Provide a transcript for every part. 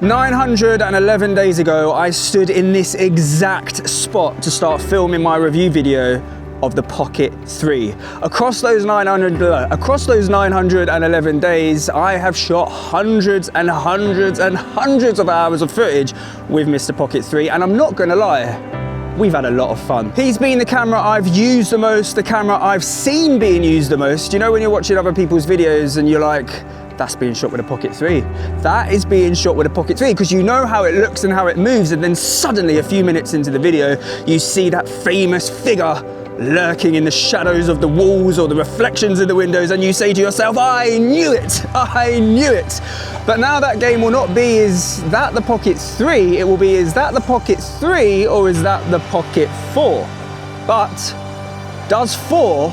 911 days ago, I stood in this exact spot to start filming my review video of the Pocket 3. Across those 911 days, I have shot hundreds and hundreds and hundreds of hours of footage with Mr. Pocket 3, and I'm not gonna lie, we've had a lot of fun. He's been the camera I've used the most, the camera I've seen being used the most. You know when you're watching other people's videos and you're like, that's being shot with a Pocket 3. That is being shot with a Pocket 3, because you know how it looks and how it moves, and then suddenly a few minutes into the video, you see that famous figure lurking in the shadows of the walls or the reflections in the windows, and you say to yourself, I knew it, I knew it. But now that game will not be, is that the Pocket 3? It will be, is that the Pocket 3 or is that the Pocket 4? But does 4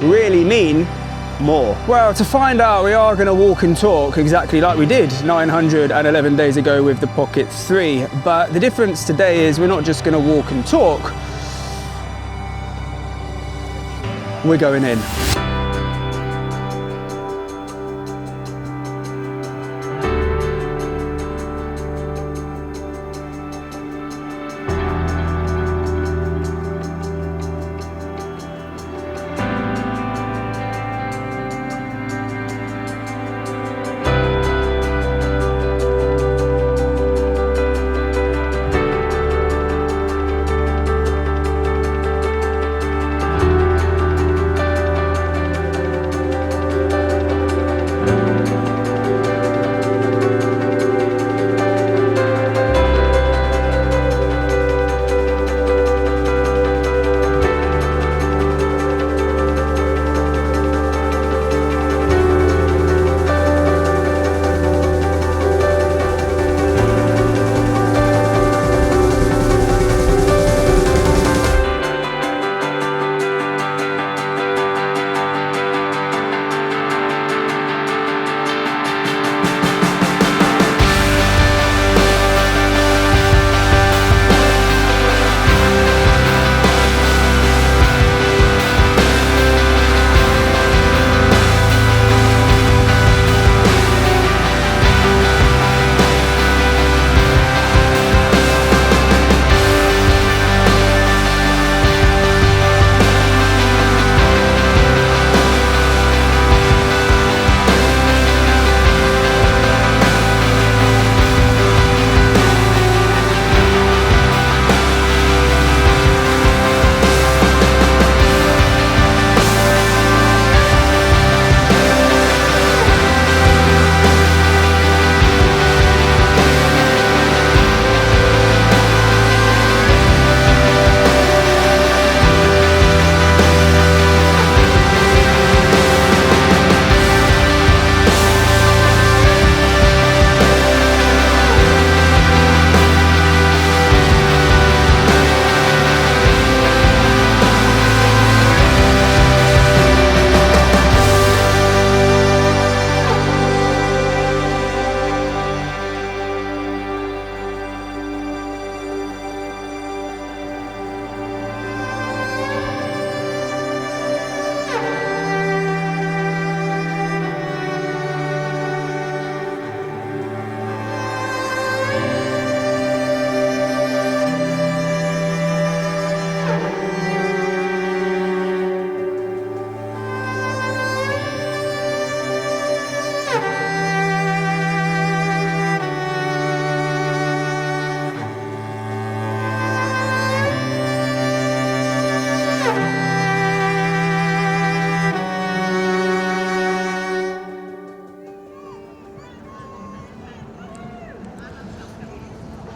really mean more? Well, to find out, we are going to walk and talk exactly like we did 911 days ago with the Pocket 3. But the difference today is we're not just going to walk and talk, we're going in.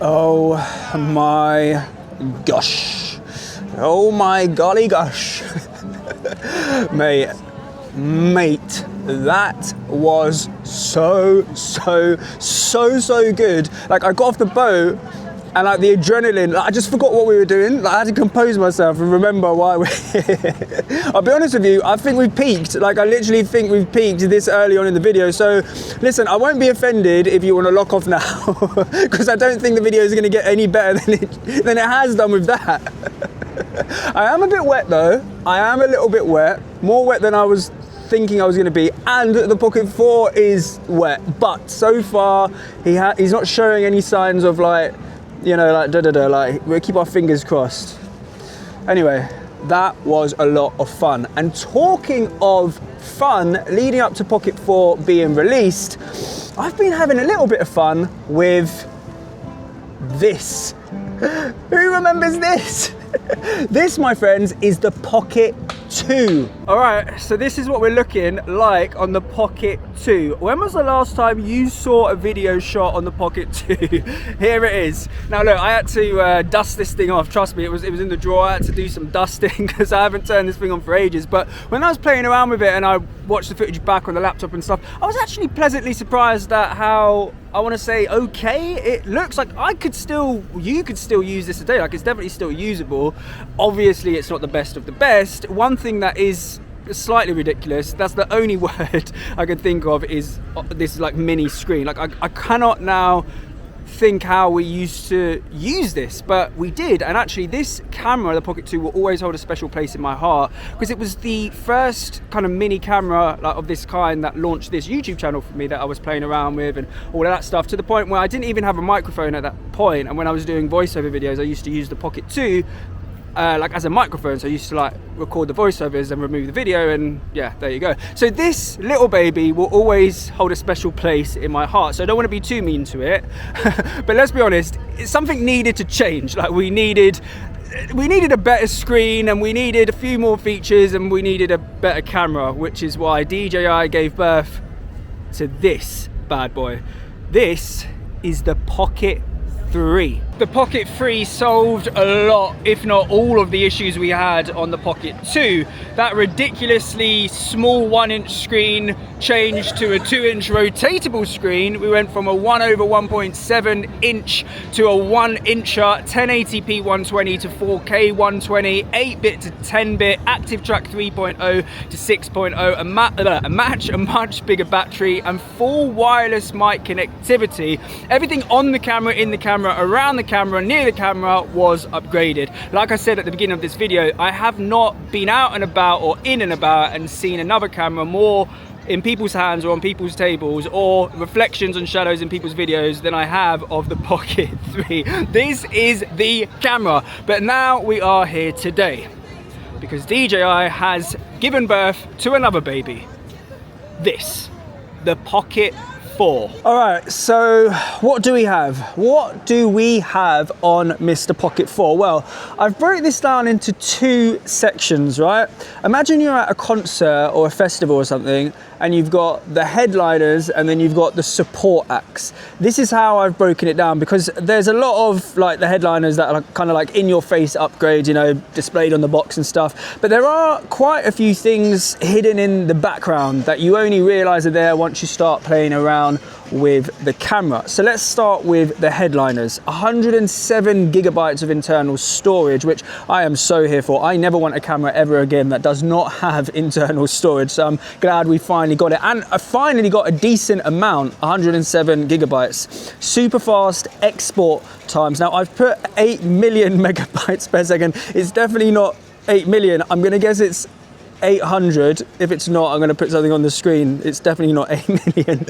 Oh my gosh. Oh my golly gosh. Mate, that was so good. Like, I got off the boat and like the adrenaline, like, I just forgot what we were doing. Like, I had to compose myself and remember why we're here. I'll be honest with you, I think we've peaked. Like, I literally think we've peaked this early on in the video. So listen, I won't be offended if you want to lock off now, because I don't think the video is going to get any better than it has done with that. I am a bit wet though. I am a little bit wet, more wet than I was thinking I was going to be, and the Pocket 4 is wet. But so far, he's not showing any signs of like, you know, like like we'll keep our fingers crossed. Anyway, that was a lot of fun. And talking of fun, leading up to Pocket 4 being released, I've been having a little bit of fun with this. Who remembers this? This, my friends, is the Pocket 2. All right, so this is what we're looking like on the Pocket 2. When was the last time you saw a video shot on the Pocket 2? Here it is. Now look, I had to dust this thing off. Trust me, it was in the drawer. I had to do some dusting because I haven't turned this thing on for ages. But when I was playing around with it and I watched the footage back on the laptop and stuff, I was actually pleasantly surprised at how, I want to say, okay it looks. Like you could still use this today. Like it's definitely still usable. Obviously it's not the best of the best. One thing that is slightly ridiculous, that's the only word I can think of, is this like mini screen. Like I cannot now think how we used to use this, but we did. And actually this camera, the Pocket 2, will always hold a special place in my heart because it was the first kind of mini camera like of this kind that launched this YouTube channel for me that I was playing around with and all of that stuff, to the point where I didn't even have a microphone at that point. And when I was doing voiceover videos, I used to use the Pocket 2 like as a microphone, so I used to like record the voiceovers and remove the video, and yeah, there you go. So this little baby will always hold a special place in my heart, so I don't want to be too mean to it. But let's be honest, something needed to change. Like we needed a better screen, and we needed a few more features, and we needed a better camera, which is why DJI gave birth to this bad boy. This is the Pocket 3. The Pocket 3 solved a lot, if not all, of the issues we had on the Pocket 2. That ridiculously small 1-inch screen changed to a 2-inch rotatable screen. We went from a 1/1.7 inch to a 1-incher, 1080p 120 to 4K 120, 8-bit to 10-bit, Active Track 3.0 to 6.0, a much bigger battery, and full wireless mic connectivity. Everything on the camera, in the camera, around the camera, near the camera was upgraded. Like I said at the beginning of this video, I have not been out and about or in and about and seen another camera more in people's hands or on people's tables or reflections and shadows in people's videos than I have of the Pocket 3. This is the camera. But now we are here today because DJI has given birth to another baby. This, the Pocket 4. All right, so what do we have? What do we have on Mr. Pocket 4? Well, I've broke this down into two sections, right? Imagine you're at a concert or a festival or something, and you've got the headliners and then you've got the support acts. This is how I've broken it down, because there's a lot of like the headliners that are kind of like in your face upgrades, you know, displayed on the box and stuff. But there are quite a few things hidden in the background that you only realize are there once you start playing around with the camera. So let's start with the headliners. 107 gigabytes of internal storage, which I am so here for. I never want a camera ever again that does not have internal storage. So I'm glad we finally got it. And I finally got a decent amount, 107 gigabytes. Super fast export times. Now I've put 8 million megabytes per second. It's definitely not 8 million. I'm gonna guess it's 800. If it's not, I'm going to put something on the screen. It's definitely not 8 million.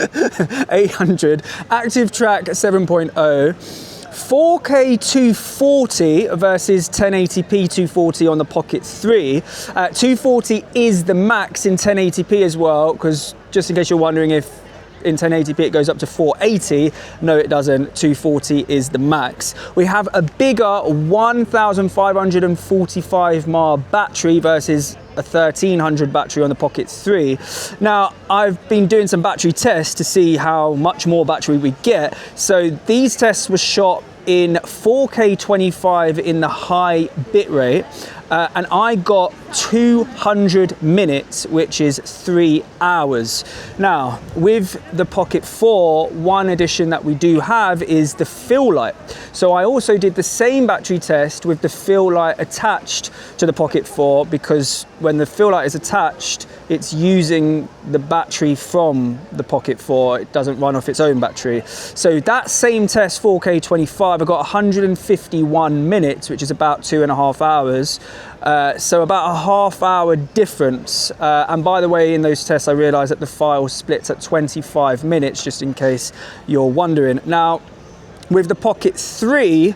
800. Active Track 7.0. 4K 240 versus 1080p 240 on the Pocket 3. 240 is the max in 1080p as well, because just in case you're wondering if in 1080p it goes up to 480. No, it doesn't. 240 is the max. We have a bigger 1545 mAh battery versus a 1300 battery on the Pocket 3. Now, I've been doing some battery tests to see how much more battery we get. So these tests were shot in 4K 25 in the high bitrate, and I got 200 minutes, which is 3 hours. Now, with the Pocket 4, one addition that we do have is the fill light. So I also did the same battery test with the fill light attached to the Pocket 4, because when the fill light is attached, it's using the battery from the Pocket 4. It doesn't run off its own battery. So that same test, 4K 25, I got 151 minutes, which is about 2.5 hours. So about a half-hour difference. And by the way, in those tests, I realized that the file splits at 25 minutes, just in case you're wondering. Now, with the Pocket 3,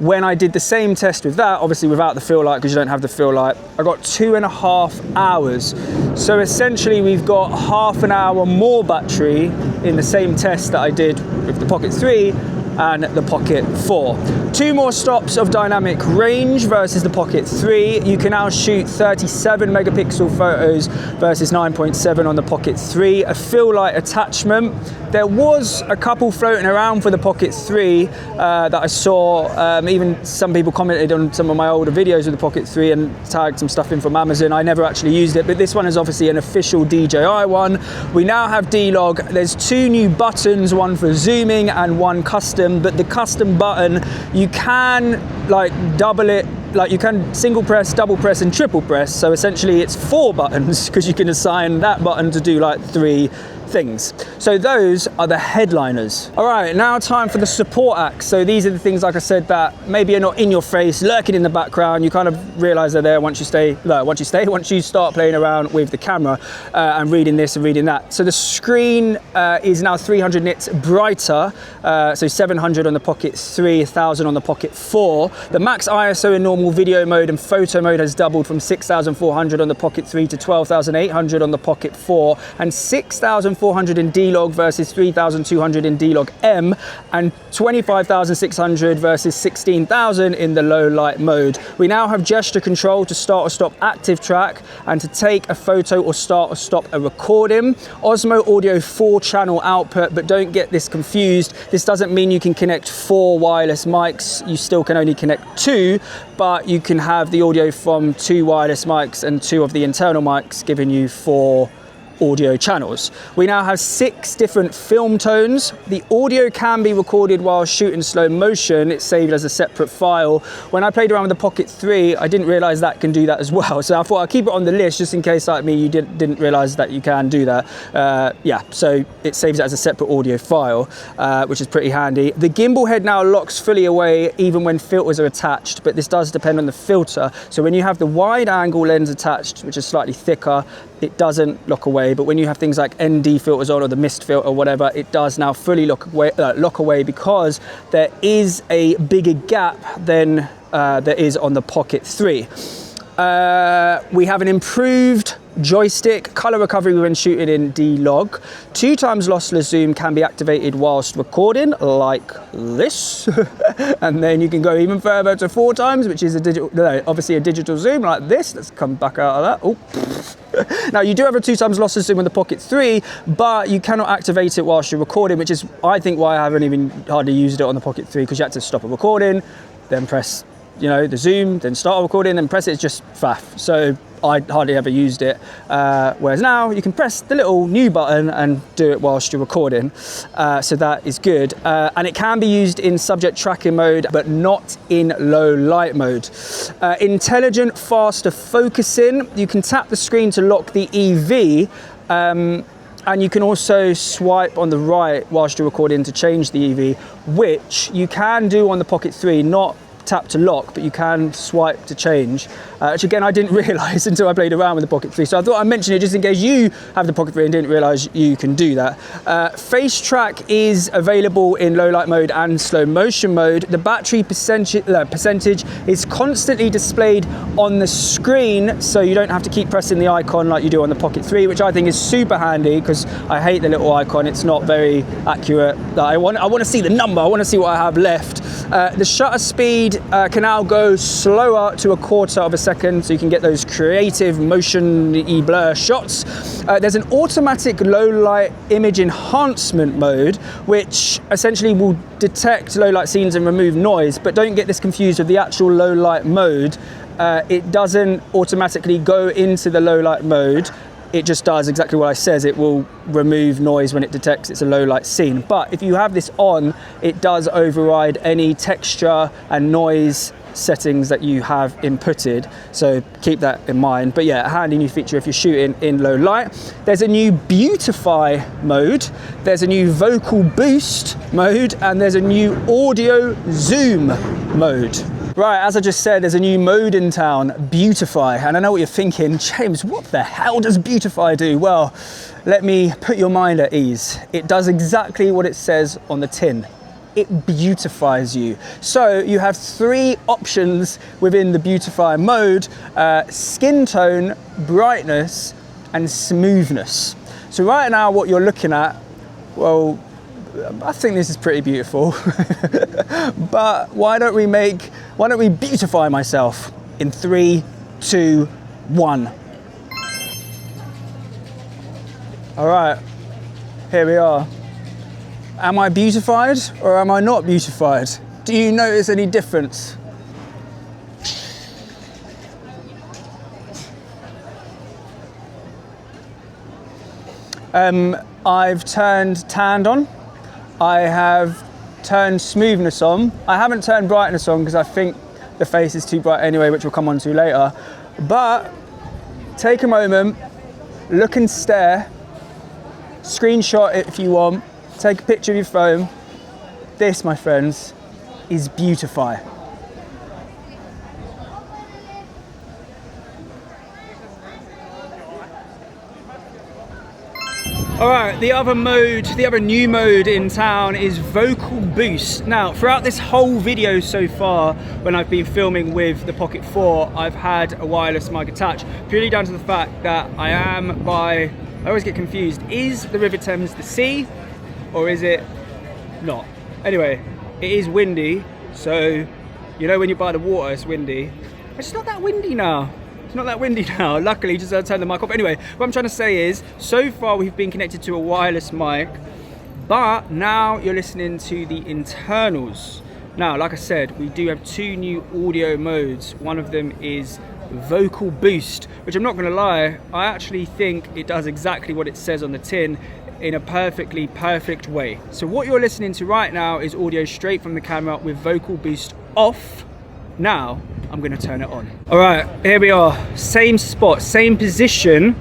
when I did the same test with that, obviously without the fill light, because you don't have the fill light, I got 2.5 hours. So essentially we've got half an hour more battery in the same test that I did with the Pocket 3 and the Pocket 4. 2 more stops of dynamic range versus the Pocket 3. You can now shoot 37 megapixel photos versus 9.7 on the Pocket 3. A fill light attachment. There was a couple floating around for the Pocket 3 that I saw. Even some people commented on some of my older videos of the Pocket 3 and tagged some stuff in from Amazon. I never actually used it, but this one is obviously an official DJI one. We now have D-Log. There's 2 new buttons, one for zooming and one custom, but the custom button, you can like double it, like you can single press, double press and triple press. So essentially it's 4 buttons because you can assign that button to do like 3 things. So those are the headliners. All right, now time for the support acts. So these are the things, like I said, that maybe are not in your face, lurking in the background. You kind of realize they're there once you start playing around with the camera and reading this and reading that. So the screen is now 300 nits brighter. So 700 on the Pocket 3, 1000 on the Pocket 4. The max ISO in normal video mode and photo mode has doubled from 6400 on the Pocket 3 to 12800 on the Pocket 4, and 6400 in D-Log versus 3200 in D-Log M, and 25,600 versus 16,000 in the low light mode. We now have gesture control to start or stop active track and to take a photo or start or stop a recording. Osmo Audio 4-channel output, but don't get this confused. This doesn't mean you can connect 4 wireless mics. You still can only connect 2, but you can have the audio from 2 wireless mics and 2 of the internal mics, giving you 4 audio channels. We now have 6 different film tones. The audio can be recorded while shooting slow motion. It's saved as a separate file. When I played around with the Pocket 3, I didn't realize that can do that as well. So I thought I'd keep it on the list just in case, like me, you didn't realize that you can do that. Yeah, so it saves it as a separate audio file, which is pretty handy. The gimbal head now locks fully away even when filters are attached, but this does depend on the filter. So when you have the wide angle lens attached, which is slightly thicker, it doesn't lock away, but when you have things like ND filters on or the mist filter or whatever, it does now fully lock away because there is a bigger gap than there is on the Pocket 3. We have an improved joystick, color recovery when shooting in D-Log. 2 times lossless zoom can be activated whilst recording, like this. And then you can go even further to 4 times, which is obviously a digital zoom like this. Let's come back out of that. Oh. Now you do have a 2 times lossless zoom on the Pocket 3, but you cannot activate it whilst you're recording, which is, I think, why I haven't even hardly used it on the Pocket 3, because you had to stop a recording, then press, the zoom, then start a recording, then press it. It's just faff. So I hardly ever used it. Whereas now you can press the little new button and do it whilst you're recording. So that is good. And it can be used in subject tracking mode, but not in low light mode. Intelligent, faster focusing. You can tap the screen to lock the EV. And you can also swipe on the right whilst you're recording to change the EV, which you can do on the Pocket 3, not tap to lock, but you can swipe to change, which again I didn't realize until I played around with the Pocket 3. So I thought I'd mention it just in case you have the Pocket 3 and didn't realize you can do that. Face track is available in low light mode and slow motion mode. The battery percentage is constantly displayed on the screen, so you don't have to keep pressing the icon like you do on the Pocket 3, which I think is super handy because I hate the little icon. It's not very accurate. I want to see the number. I want to see what I have left. The shutter speed can now go slower to 1/4 of a second, so you can get those creative motion-y blur shots. There's an automatic low light image enhancement mode, which essentially will detect low light scenes and remove noise, but don't get this confused with the actual low light mode. It doesn't automatically go into the low light mode. It just does exactly what it says. It will remove noise when it detects it's a low light scene. But if you have this on, it does override any texture and noise settings that you have inputted. So keep that in mind. But yeah, a handy new feature if you're shooting in low light. There's a new beautify mode. There's a new vocal boost mode, and there's a new audio zoom mode. Right, as I just said, there's a new mode in town, Beautify. And I know what you're thinking, James, what the hell does Beautify do? Well, let me put your mind at ease. It does exactly what it says on the tin. It beautifies you. So you have 3 options within the Beautify mode: skin tone, brightness, and smoothness. So right now what you're looking at, well, I think this is pretty beautiful. But why don't we beautify myself in 3, 2, 1. All right, here we are. Am I beautified or am I not beautified? Do you notice any difference? I've turned tanned on. I have turned smoothness on. I haven't turned brightness on because I think the face is too bright anyway, which we'll come on to later. But take a moment, look and stare, screenshot it if you want, take a picture of your phone. This, my friends, is Beautify. All right, the other new mode in town is Vocal Boost. Now, throughout this whole video so far, when I've been filming with the Pocket 4, I've had a wireless mic attached, purely down to the fact that I always get confused. Is the River Thames the sea, or is it not? Anyway, it is windy, so you know when you're by the water, it's windy. It's not that windy now. Not that windy now, luckily, just turned the mic off. Anyway, what I'm trying to say is, so far we've been connected to a wireless mic, but now you're listening to the internals. Now, like I said, we do have 2 new audio modes. One of them is Vocal Boost, which I'm not gonna lie, I actually think it does exactly what it says on the tin in a perfectly perfect way. So what you're listening to right now is audio straight from the camera with Vocal Boost off. Now, I'm gonna turn it on. All right, here we are. Same spot, same position.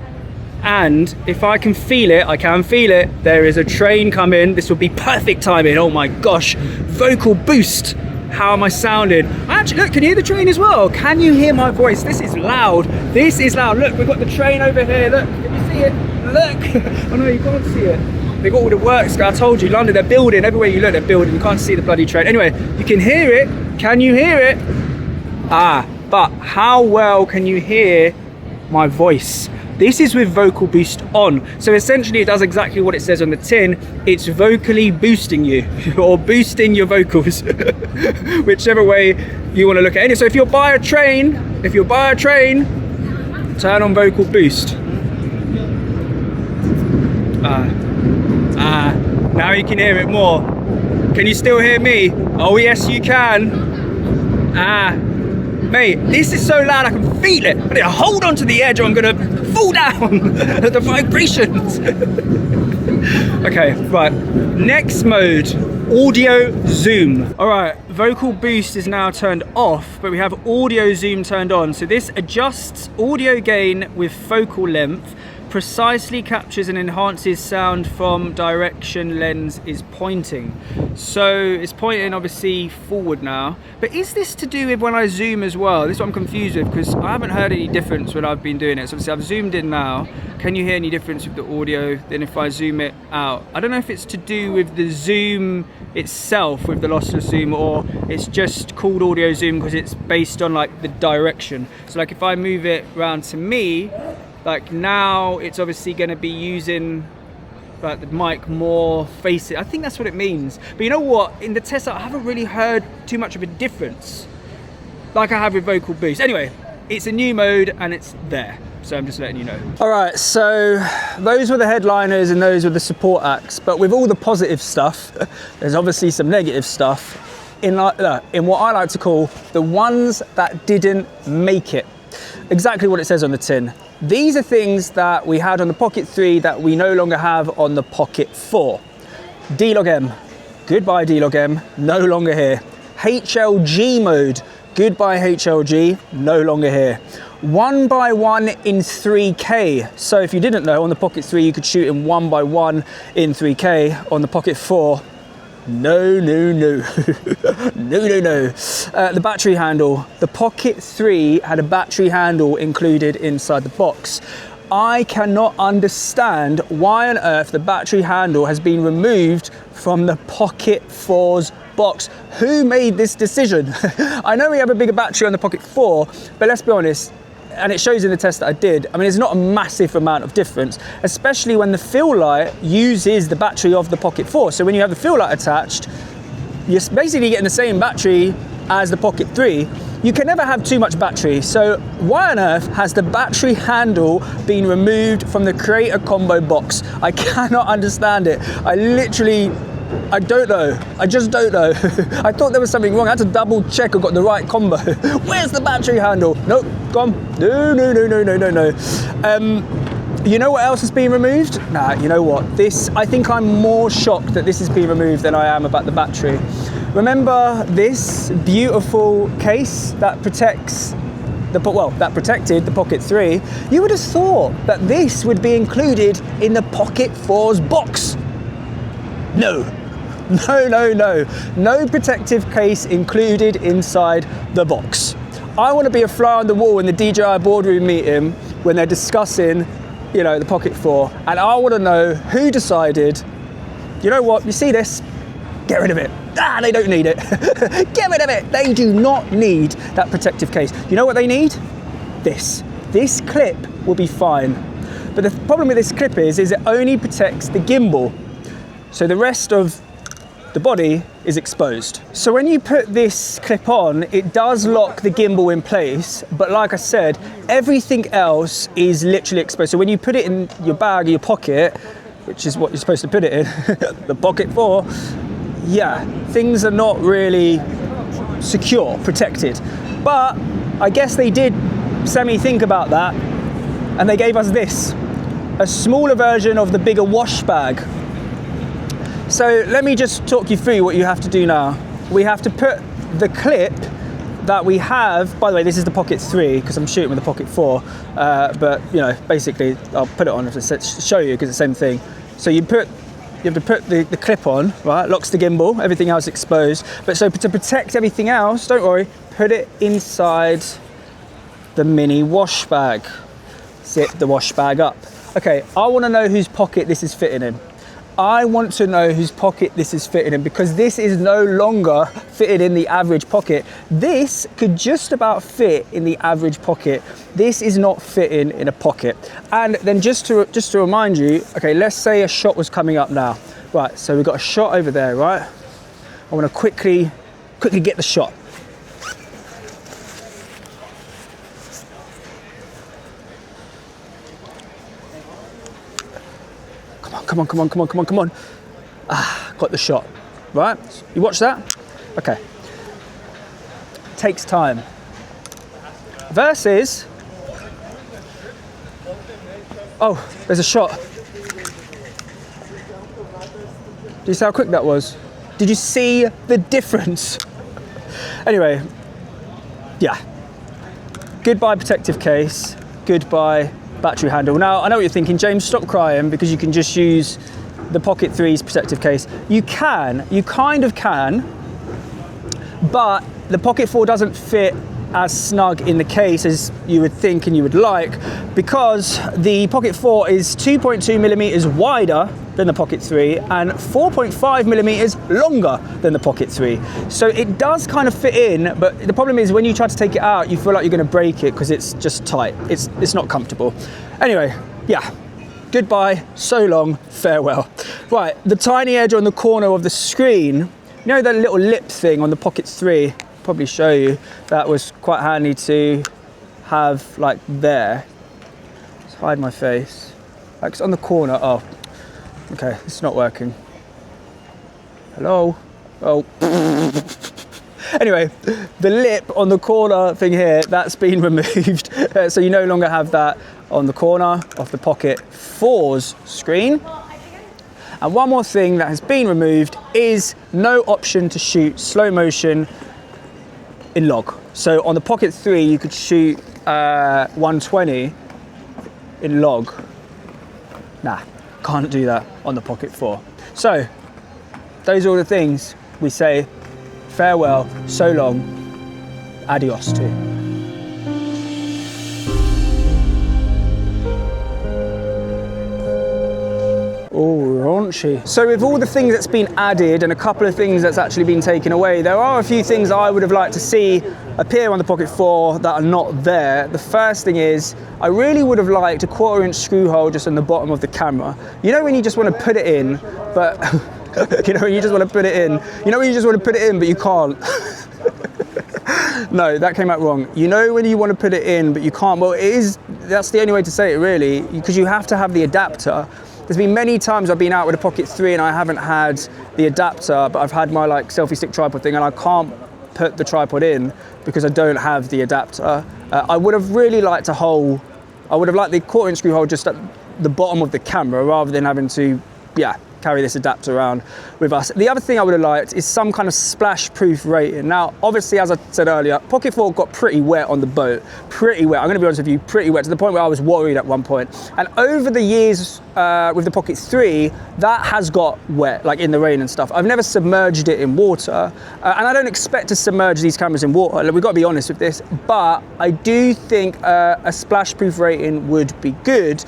And if I can feel it, I can feel it. There is a train coming. This will be perfect timing. Oh my gosh, Vocal Boost. How am I sounding? Actually, look, can you hear the train as well? Can you hear my voice? This is loud. This is loud. Look, we've got the train over here. Look, can you see it? Look. Oh no, you can't see it. They've got all the works. I told you, London, they're building. Everywhere you look, they're building. You can't see the bloody train. Anyway, you can hear it. Can you hear it? But how well can you hear my voice? This is with Vocal Boost on. So essentially it does exactly what it says on the tin. It's vocally boosting you, or boosting your vocals, whichever way you want to look at it. So if you're by a train, turn on Vocal Boost. Now you can hear it more. Can you still hear me? Oh yes, you can. Mate, this is so loud I can feel it. I need to hold on to the edge or I'm gonna fall down. The vibrations. Okay, right. Next mode, audio zoom. All right, Vocal Boost is now turned off, but we have audio zoom turned on. So this adjusts audio gain with focal length, precisely captures and enhances sound from direction lens is pointing. So it's pointing obviously forward now, but is this to do with when I zoom as well? This is what I'm confused with, because I haven't heard any difference when I've been doing it. So obviously I've zoomed in now. Can you hear any difference with the audio then if I zoom it out? I don't know if it's to do with the zoom itself, with the lossless zoom, or it's just called audio zoom because it's based on like the direction. So like if I move it around to me, like now it's obviously going to be using like the mic more facing. I think that's what it means. But you know what? In the test, I haven't really heard too much of a difference like I have with Vocal Boost. Anyway, it's a new mode and it's there. So I'm just letting you know. All right, so those were the headliners and those were the support acts. But with all the positive stuff, there's obviously some negative stuff in what I like to call the ones that didn't make it. Exactly what it says on the tin. These are things that we had on the Pocket 3 that we no longer have on the Pocket 4. D-Log M, goodbye D-Log M, no longer here. HLG mode, goodbye HLG, no longer here. 1x1 in 3K. So if you didn't know, on the Pocket 3 you could shoot in 1x1 in 3K. On the Pocket 4, No, no, no. No, no, no. The battery handle. The Pocket 3 had a battery handle included inside the box. I cannot understand why on earth the battery handle has been removed from the Pocket 4's box. Who made this decision? I know we have a bigger battery on the Pocket 4, but let's be honest, and it shows in the test that I did, I mean, it's not a massive amount of difference, especially when the fill light uses the battery of the Pocket 4. So when you have the fill light attached, you're basically getting the same battery as the Pocket 3. You can never have too much battery. So why on earth has the battery handle been removed from the Creator Combo box? I cannot understand it. I don't know. I just don't know. I thought there was something wrong. I had to double check I got the right combo. Where's the battery handle? Nope, gone. No, no, no, no, no, no, no. You know what else has been removed? Nah, you know what? I think I'm more shocked that this has been removed than I am about the battery. Remember this beautiful case that protected the Pocket 3? You would have thought that this would be included in the Pocket 4's box. No. No, no, no. No protective case included inside the box. I want to be a fly on the wall in the DJI boardroom meeting when they're discussing, the Pocket 4, and I want to know who decided, you know what, you see this? Get rid of it. They don't need it. Get rid of it. They do not need that protective case. You know what they need? This. This clip will be fine. But the problem with this clip is it only protects the gimbal. So the rest of the body is exposed. So when you put this clip on, it does lock the gimbal in place. But like I said, everything else is literally exposed. So when you put it in your bag or your pocket, which is what you're supposed to put it in, the Pocket 4, yeah, things are not really secure, protected. But I guess they did semi-think about that, and they gave us this, a smaller version of the bigger wash bag. So let me just talk you through what you have to do now. We have to put the clip that we have, by the way, this is the Pocket 3 because I'm shooting with the Pocket 4, but basically I'll put it on to show you because it's the same thing. So you have to put the clip on, right? Locks the gimbal, everything else exposed. But so to protect everything else, don't worry, put it inside the mini wash bag. Zip the wash bag up. Okay, I want to know whose pocket this is fitting in. I want to know whose pocket this is fitting in because this is no longer fitted in the average pocket. This could just about fit in the average pocket. This is not fitting in a pocket. And then just to remind you, okay, let's say a shot was coming up now. Right, so we've got a shot over there, right? I want to quickly get the shot. Come on. Got the shot, right? You watch that? Okay. Takes time. Versus, oh, there's a shot. Do you see how quick that was? Did you see the difference? Anyway, yeah. Goodbye protective case, goodbye battery handle. Now, I know what you're thinking, James, stop crying because you can just use the Pocket 3's protective case. You kind of can, but the Pocket 4 doesn't fit as snug in the case as you would think and you would like because the Pocket 4 is 2.2 millimeters wider than the Pocket 3 and 4.5 millimeters longer than the Pocket 3. So it does kind of fit in, but the problem is when you try to take it out, you feel like you're going to break it because it's just tight. It's not comfortable. Anyway, yeah. Goodbye, so long, farewell. Right, the tiny edge on the corner of the screen, you know that little lip thing on the Pocket 3? Probably show you, that was quite handy to have like there. Let's hide my face. Like it's on the corner. Oh, okay, it's not working. Hello? Oh. Anyway, the lip on the corner thing here, that's been removed. So you no longer have that on the corner of the Pocket 4's screen. And one more thing that has been removed is no option to shoot slow motion in log. So on the Pocket 3, you could shoot 120 in log. Nah, can't do that on the Pocket 4. So those are all the things we say farewell, so long, adios to. Oh, raunchy. So with all the things that's been added and a couple of things that's actually been taken away, there are a few things I would have liked to see appear on the Pocket 4 that are not there. The first thing is, I really would have liked a 1/4" screw hole just on the bottom of the camera. You know when you just want to put it in, but you know when you just want to put it in, you know when you just want to put it in but you can't. No, that came out wrong. You know when you want to put it in but you can't. Well, that's the only way to say it really, because you have to have the adapter. There's been many times I've been out with a Pocket 3 and I haven't had the adapter, but I've had my like selfie stick tripod thing and I can't put the tripod in because I don't have the adapter. I would have really liked I would have liked the 1/4" screw hole just at the bottom of the camera rather than having to, carry this adapter around with us. The other thing I would have liked is some kind of splash proof rating. Now, obviously, as I said earlier, Pocket 4 got pretty wet on the boat, pretty wet. I'm gonna be honest with you, pretty wet to the point where I was worried at one point. And over the years with the Pocket 3, that has got wet, like in the rain and stuff. I've never submerged it in water, and I don't expect to submerge these cameras in water. We've got to be honest with this, but I do think a splash proof rating would be good.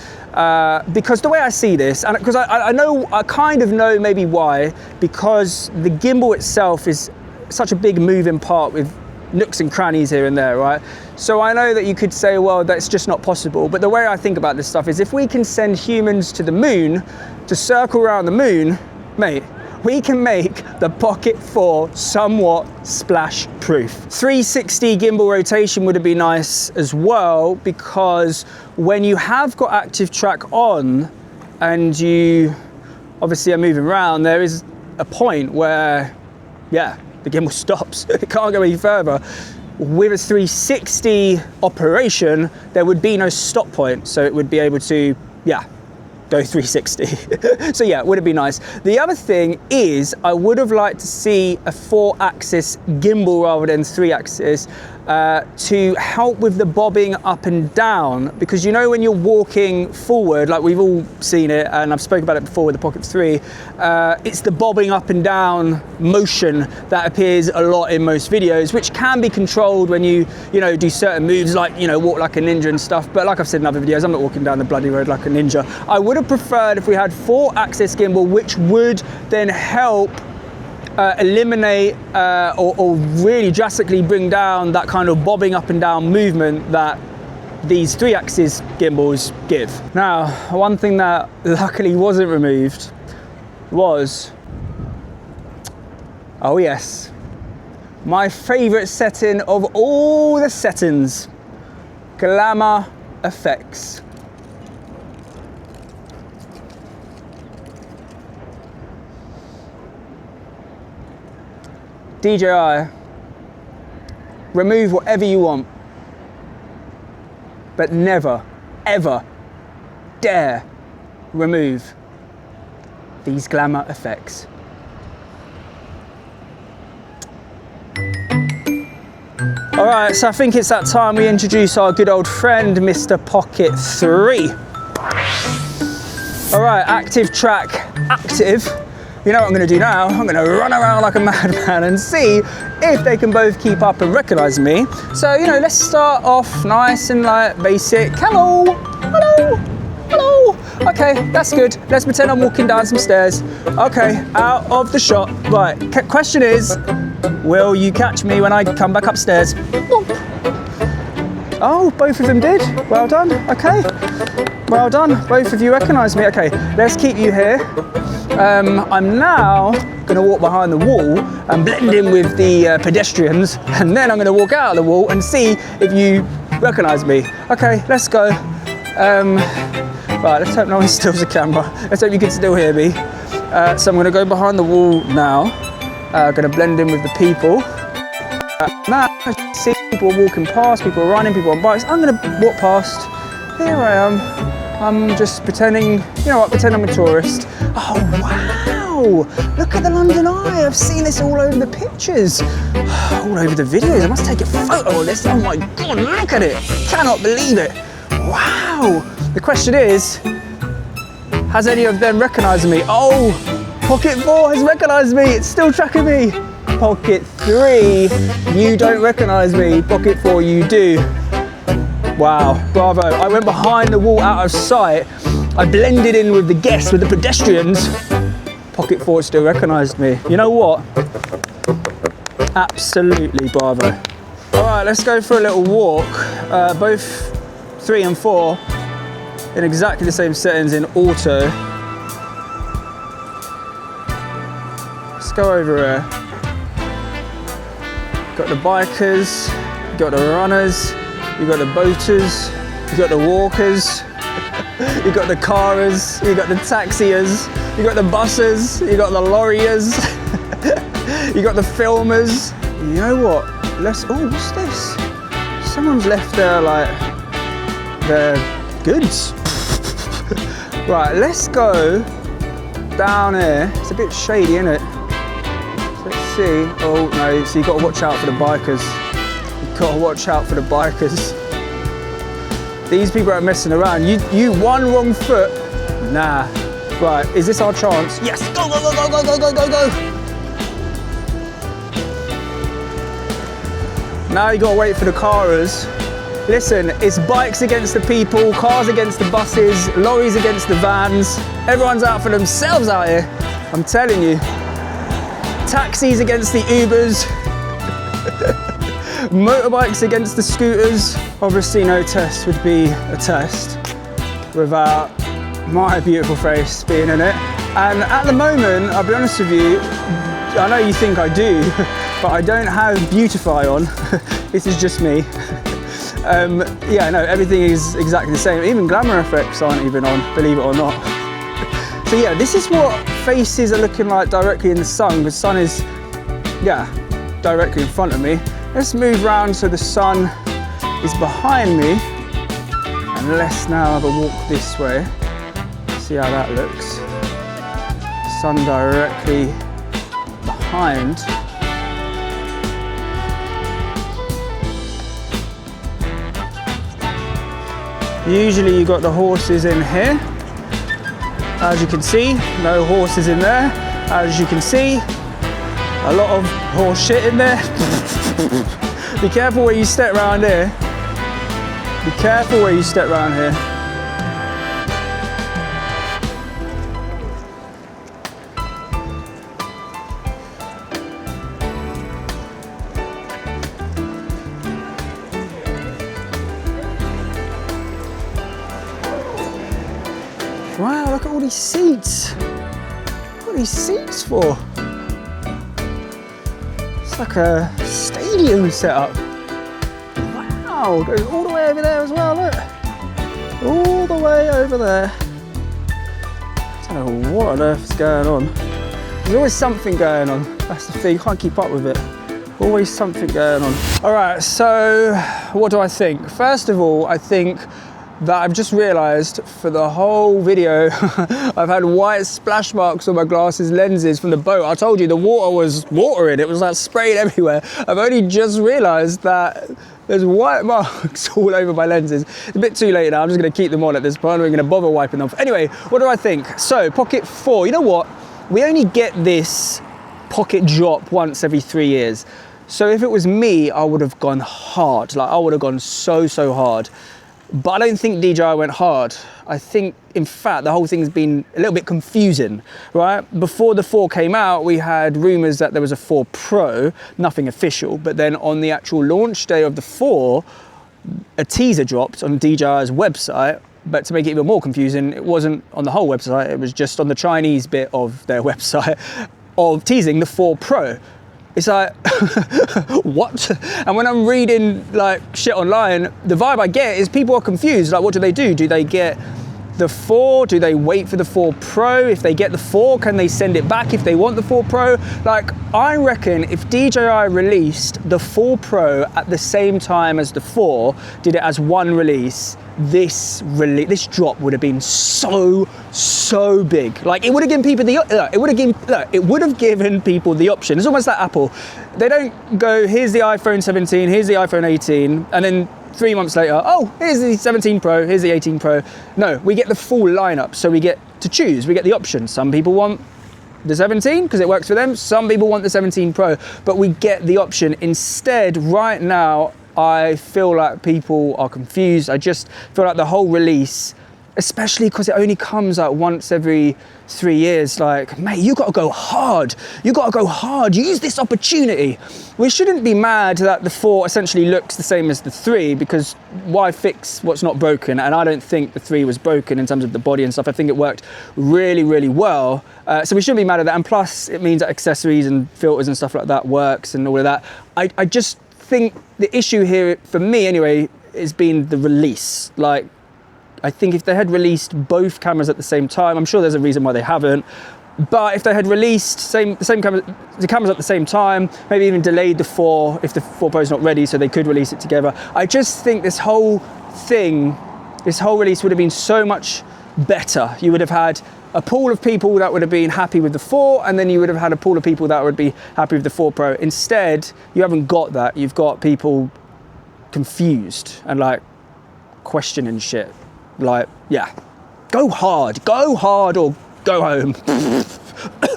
Because the way I see this, and because I kind of know maybe why, because the gimbal itself is such a big moving part with nooks and crannies here and there, right? So I know that you could say, well, that's just not possible. But the way I think about this stuff is if we can send humans to the moon, to circle around the moon, mate, we can make the Pocket 4 somewhat splash proof. 360 gimbal rotation would have been nice as well, because when you have got active track on and you obviously are moving around, there is a point where, the gimbal stops. It can't go any further. With a 360 operation, there would be no stop point. So it would be able to, go 360. So would it be nice? The other thing is I would have liked to see a 4-axis gimbal rather than 3-axis to help with the bobbing up and down, because you know when you're walking forward, like we've all seen it and I've spoken about it before with the Pocket 3, it's the bobbing up and down motion that appears a lot in most videos, which can be controlled when you do certain moves like walk like a ninja and stuff. But like I've said in other videos, I'm not walking down the bloody road like a ninja. I would have preferred if we had 4-axis gimbal, which would then help eliminate or really drastically bring down that kind of bobbing up and down movement that these 3-axis gimbals give. Now, one thing that luckily wasn't removed was, oh yes, my favorite setting of all the settings, glamour effects. DJI, remove whatever you want, but never, ever dare remove these glamour effects. All right, so I think it's that time we introduce our good old friend, Mr. Pocket 3. All right, active track, active. You know what I'm gonna do now? I'm gonna run around like a madman and see if they can both keep up and recognize me. So, let's start off nice and like basic. Hello, hello, hello. Okay, that's good. Let's pretend I'm walking down some stairs. Okay, out of the shot. Right, question is, will you catch me when I come back upstairs? Oh, both of them did. Well done, okay. Well done, both of you recognize me. Okay, let's keep you here. I'm now going to walk behind the wall and blend in with the pedestrians, and then I'm going to walk out of the wall and see if you recognise me. Okay, let's go. Right, let's hope no one steals the camera. Let's hope you can still hear me. So I'm going to go behind the wall now. Going to blend in with the people. Now I see people walking past, people running, people on bikes. I'm going to walk past. Here I am. I'm just pretending, pretend I'm a tourist. Oh, wow! Look at the London Eye. I've seen this all over the pictures, all over the videos. I must take a photo of this. Oh my God, look at it. Cannot believe it. Wow. The question is, has any of them recognised me? Oh, Pocket 4 has recognised me, it's still tracking me. Pocket 3, you don't recognise me. Pocket 4, you do. Wow, bravo. I went behind the wall out of sight. I blended in with the guests, with the pedestrians. Pocket 4 still recognised me. You know what? Absolutely bravo. All right, let's go for a little walk. Both 3 and 4 in exactly the same settings in auto. Let's go over here. Got the bikers, you got the runners, you got the boaters, you got the walkers, you got the carers, you got the taxiers, you got the buses, you got the lorriers, you got the filmers. You know what? Oh, what's this? Someone's left their goods. Right, let's go down here. It's a bit shady, isn't it? Let's see. Oh no, so you've got to watch out for the bikers. You've got to watch out for the bikers. These people are messing around. You one wrong foot. Nah. Right, is this our chance? Yes, go, go, go, go, go, go, go, go, go. Now you got to wait for the carers. Listen, it's bikes against the people, cars against the buses, lorries against the vans. Everyone's out for themselves out here. I'm telling you. Taxis against the Ubers, motorbikes against the scooters. Obviously no test would be a test without my beautiful face being in it. And at the moment, I'll be honest with you, I know you think I do, but I don't have Beautify on. This is just me. Yeah, no, everything is exactly the same. Even glamour effects aren't even on, believe it or not. So yeah, this is what faces are looking like directly in the sun. The sun is, yeah, directly in front of me. Let's move around so the sun is behind me. And let's now have a walk this way. See how that looks. Sun directly behind. Usually you've got the horses in here. As you can see, no horses in there. As you can see, a lot of horse shit in there. Be careful where you step around here. Be careful where you step around here. Wow, look at all these seats. What are these seats for? It's like a stadium setup. Wow, it goes all the way over there as well, look. All the way over there. I don't know what on earth is going on. There's always something going on. That's the thing, you can't keep up with it. Always something going on. All right, so what do I think? First of all, I think that I've just realised for the whole video I've had white splash marks on my glasses lenses from the boat. I told you the water was watering, it was like sprayed everywhere. I've only just realised that there's white marks all over my lenses. It's a bit too late now, I'm just going to keep them on at this point. I'm not going to bother wiping them off. Anyway, what do I think? So, Pocket 4, you know what? We only get this Pocket drop once every 3 years. So if it was me, I would have gone hard. Like, I would have gone so hard. But I don't think DJI went hard. I think, in fact, the whole thing's been a little bit confusing, right? Before the 4 came out, we had rumours that there was a 4 Pro, nothing official. But then on the actual launch day of the 4, a teaser dropped on DJI's website. But to make it even more confusing, it wasn't on the whole website, it was just on the Chinese bit of their website of teasing the 4 Pro. It's like, what? And when I'm reading like shit online, the vibe I get is people are confused. Like, what do? Do they get the 4? Do they wait for the 4 Pro? If they get the 4, can they send it back if they want the 4 Pro? Like, I reckon if DJI released the 4 Pro at the same time as the 4, did it as one release, this drop would have been so big. Like, it would have given people the given people the option. It's almost like Apple. They don't go, here's the iPhone 17, here's the iPhone 18, and then 3 months later, oh, here's the 17 Pro, here's the 18 Pro. No, we get the full lineup, so we get to choose, we get the option. Some people want the 17 because it works for them. Some people want the 17 Pro, but we get the option. Instead, right now, I feel like people are confused. I just feel like the whole release, especially because it only comes like once every 3 years, like, mate, you gotta go hard. You gotta go hard. Use this opportunity. We shouldn't be mad that the 4 essentially looks the same as the 3 because why fix what's not broken? And I don't think the 3 was broken in terms of the body and stuff. I think it worked really, really well. So we shouldn't be mad at that. And plus it means that accessories and filters and stuff like that works and all of that. I just think the issue here, for me anyway, has been the release. Like, I think if they had released both cameras at the same time, I'm sure there's a reason why they haven't, but if they had released the cameras at the same time, maybe even delayed the 4 if the 4 Pro is not ready so they could release it together. I just think this whole release would have been so much better. You would have had a pool of people that would have been happy with the 4, and then you would have had a pool of people that would be happy with the 4 Pro. Instead, you haven't got that. You've got people confused and like questioning shit. Like, yeah, go hard or go home.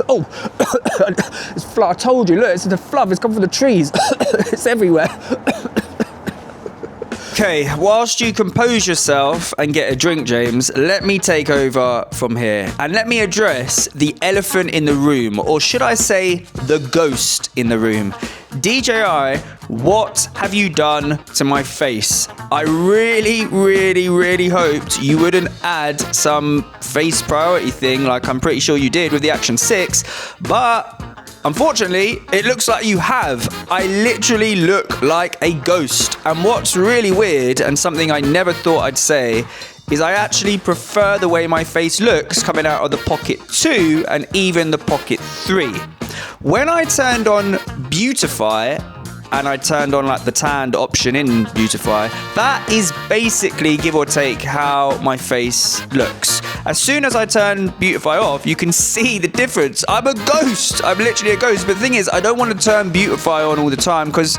Oh, it's I told you, look, it's the fluff, it's come from the trees. It's everywhere. Okay, whilst you compose yourself and get a drink, James, let me take over from here and let me address the elephant in the room, or should I say the ghost in the room. DJI, what have you done to my face? I really, really, really hoped you wouldn't add some face priority thing like I'm pretty sure you did with the Action 6, but unfortunately, it looks like you have. I literally look like a ghost. And what's really weird, and something I never thought I'd say, is I actually prefer the way my face looks coming out of the Pocket 2 and even the Pocket 3. When I turned on Beautify, and I turned on like the tanned option in Beautify, that is basically, give or take, how my face looks. As soon as I turn Beautify off, you can see the difference. I'm a ghost. I'm literally a ghost. But the thing is, I don't want to turn Beautify on all the time because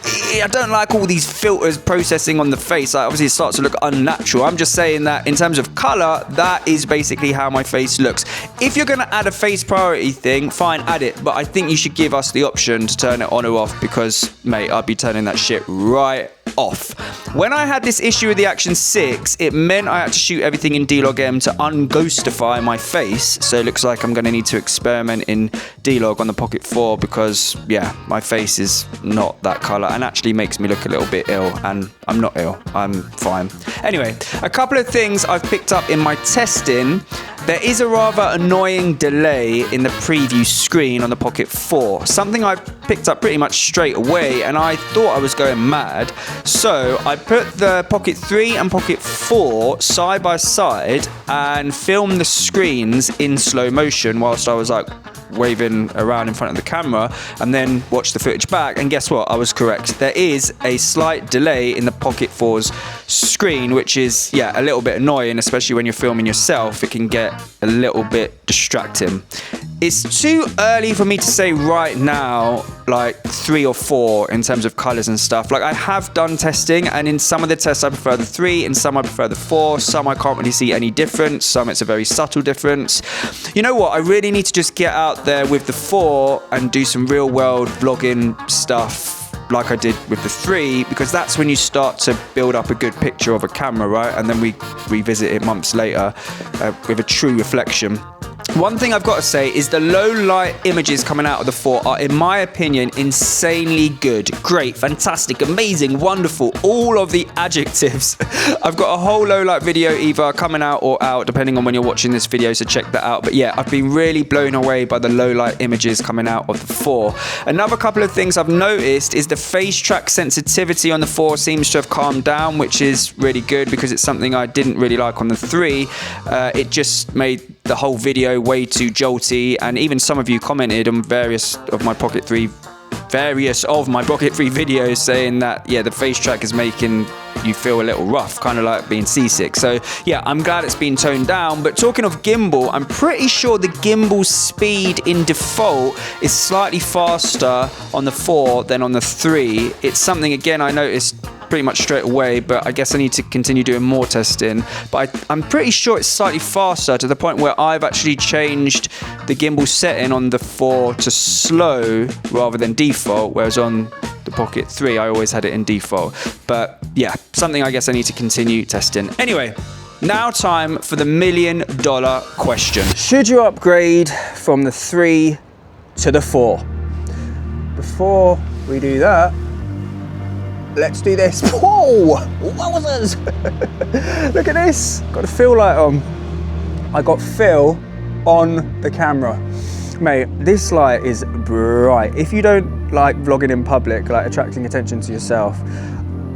I don't like all these filters processing on the face. Like, obviously, it starts to look unnatural. I'm just saying that in terms of color, that is basically how my face looks. If you're going to add a face priority thing, fine, add it. But I think you should give us the option to turn it on or off because, mate, I'd be turning that shit right off. When I had this issue with the Action 6, it meant I had to shoot everything in D-Log M to unghostify my face. So it looks like I'm going to need to experiment in D-Log on the Pocket 4 because, yeah, my face is not that color and actually makes me look a little bit ill, and I'm not ill, I'm fine. Anyway, a couple of things I've picked up in my testing. There is a rather annoying delay in the preview screen on the Pocket 4, something I picked up pretty much straight away, and I thought I was going mad. So I put the Pocket 3 and Pocket 4 side by side and filmed the screens in slow motion whilst I was like waving around in front of the camera, and then watched the footage back, and guess what? I was correct. There is a slight delay in the Pocket 4's screen, which is, yeah, a little bit annoying, especially when you're filming yourself. It can get a little bit distracting. It's too early for me to say right now, like 3 or 4 in terms of colors and stuff. Like, I have done testing, and in some of the tests I prefer the 3, in some I prefer the 4, some I can't really see any difference, some it's a very subtle difference. You know what? I really need to just get out there with the 4 and do some real world vlogging stuff like I did with the 3, because that's when you start to build up a good picture of a camera, right? And then we revisit it months later with a true reflection. One thing I've got to say is the low light images coming out of the 4 are, in my opinion, insanely good. Great, fantastic, amazing, wonderful, all of the adjectives. I've got a whole low light video either coming out or out, depending on when you're watching this video, so check that out. But yeah, I've been really blown away by the low light images coming out of the 4. Another couple of things I've noticed is the face track sensitivity on the 4 seems to have calmed down, which is really good because it's something I didn't really like on the 3. It just made the whole video way too jolty, and even some of you commented on various of my Pocket 3 videos saying that, yeah, the face track is making you feel a little rough, kind of like being seasick. So yeah, I'm glad it's been toned down. But talking of gimbal, I'm pretty sure the gimbal speed in default is slightly faster on the 4 than on the 3. It's something, again, I noticed pretty much straight away, but I guess I need to continue doing more testing. But I'm pretty sure it's slightly faster, to the point where I've actually changed the gimbal setting on the 4 to slow rather than default, whereas on the Pocket 3 I always had it in default. But yeah, something I guess I need to continue testing. Anyway, now time for the $1 million question. Should you upgrade from the 3 to the 4? Before we do that, let's do this. Whoa! Wowzers! Look at this. Got a fill light on. I got fill on the camera. Mate, this light is bright. If you don't like vlogging in public, like attracting attention to yourself,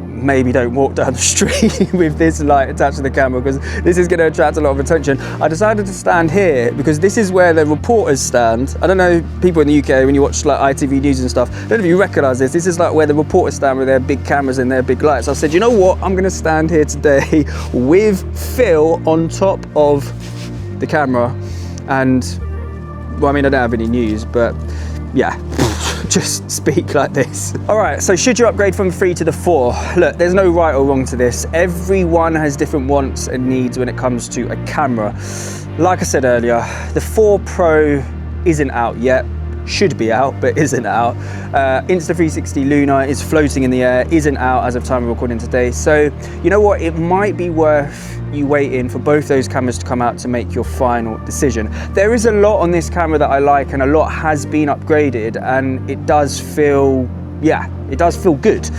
maybe don't walk down the street with this light attached to the camera, because this is going to attract a lot of attention. I decided to stand here because this is where the reporters stand. I don't know, people in the UK, when you watch like ITV News and stuff, I don't know if you recognise this. This is like where the reporters stand with their big cameras and their big lights. I said, you know what? I'm going to stand here today with Phil on top of the camera. And, well, I mean, I don't have any news, but yeah. Just speak like this. All right, so should you upgrade from the 3 to the 4? Look, there's no right or wrong to this. Everyone has different wants and needs when it comes to a camera. Like I said earlier, the 4 Pro isn't out yet. Should be out, but isn't out. Insta360 Lunar is floating in the air, isn't out as of time of recording today. So, you know what? It might be worth you waiting for both those cameras to come out to make your final decision. There is a lot on this camera that I like, and a lot has been upgraded, and it does feel, yeah, it does feel good.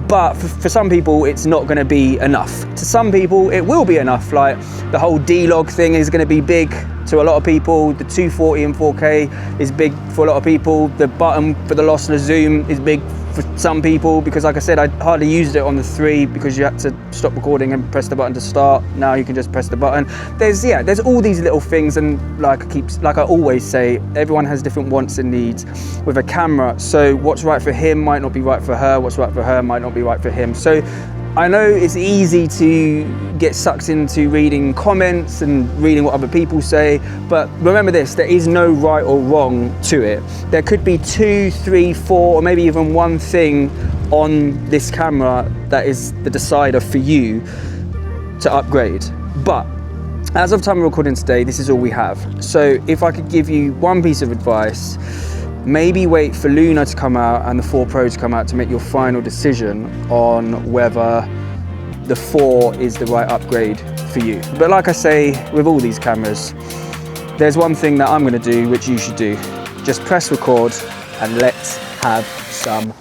But for some people, it's not going to be enough. To some people, it will be enough. Like the whole D-Log thing is going to be big to a lot of people. The 240 and 4K is big for a lot of people. The button for the lossless zoom is big for some people, because like I said, I hardly used it on the 3 because you had to stop recording and press the button to start. Now you can just press the button. There's all these little things, and like I always say, everyone has different wants and needs with a camera. So what's right for him might not be right for her. What's right for her might not be right for him. So I know it's easy to get sucked into reading comments and reading what other people say, but remember this, there is no right or wrong to it. There could be 2, 3, 4, or maybe even one thing on this camera that is the decider for you to upgrade. But as of time of recording today, this is all we have. So if I could give you one piece of advice, maybe wait for Lunar to come out and the 4 Pro to come out to make your final decision on whether the 4 is the right upgrade for you. But like I say, with all these cameras, there's one thing that I'm going to do, which you should do. Just press record and let's have some